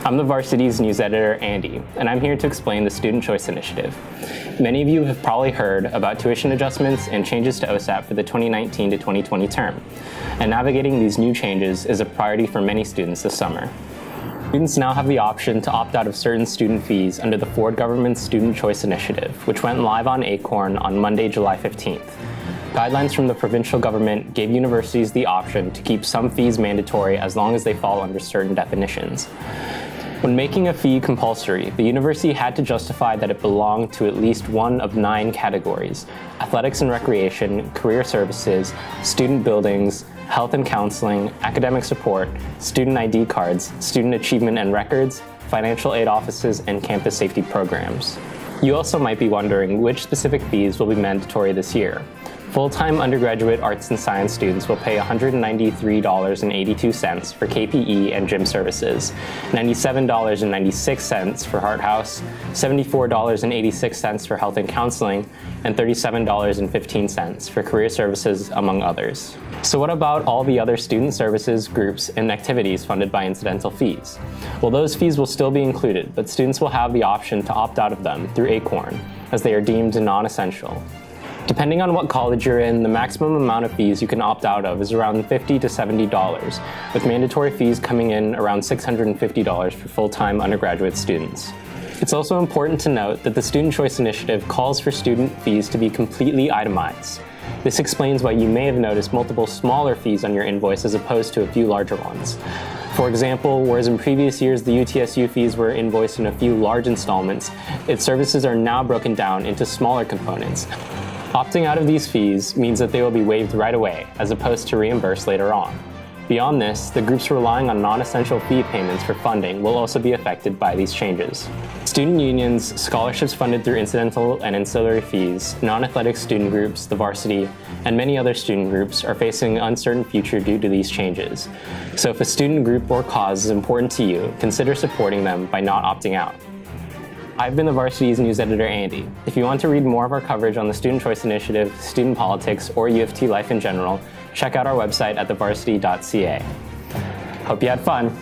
I'm the Varsity's news editor, Andy, and I'm here to explain the Student Choice Initiative. Many of you have probably heard about tuition adjustments and changes to OSAP for the 2019 to 2020 term, and navigating these new changes is a priority for many students this summer. Students now have the option to opt out of certain student fees under the Ford government's Student Choice Initiative, which went live on Acorn on Monday, July 15th. Guidelines from the provincial government gave universities the option to keep some fees mandatory as long as they fall under certain definitions. When making a fee compulsory, the university had to justify that it belonged to at least one of 9 categories: athletics and recreation, career services, student buildings, health and counseling, academic support, student ID cards, student achievement and records, financial aid offices, and campus safety programs. You also might be wondering which specific fees will be mandatory this year. Full-time undergraduate arts and science students will pay $193.82 for KPE and gym services, $97.96 for Heart House, $74.86 for health and counseling, and $37.15 for career services, among others. So what about all the other student services, groups, and activities funded by incidental fees? Well, those fees will still be included, but students will have the option to opt out of them through Acorn, as they are deemed non-essential. Depending on what college you're in, the maximum amount of fees you can opt out of is around $50 to $70, with mandatory fees coming in around $650 for full-time undergraduate students. It's also important to note that the Student Choice Initiative calls for student fees to be completely itemized. This explains why you may have noticed multiple smaller fees on your invoice as opposed to a few larger ones. For example, whereas in previous years the UTSU fees were invoiced in a few large installments, its services are now broken down into smaller components. Opting out of these fees means that they will be waived right away, as opposed to reimbursed later on. Beyond this, the groups relying on non-essential fee payments for funding will also be affected by these changes. Student unions, scholarships funded through incidental and ancillary fees, non-athletic student groups, the Varsity, and many other student groups are facing an uncertain future due to these changes. So if a student group or cause is important to you, consider supporting them by not opting out. I've been the Varsity's news editor, Andy. If you want to read more of our coverage on the Student Choice Initiative, student politics, or U of T life in general, check out our website at thevarsity.ca. Hope you had fun.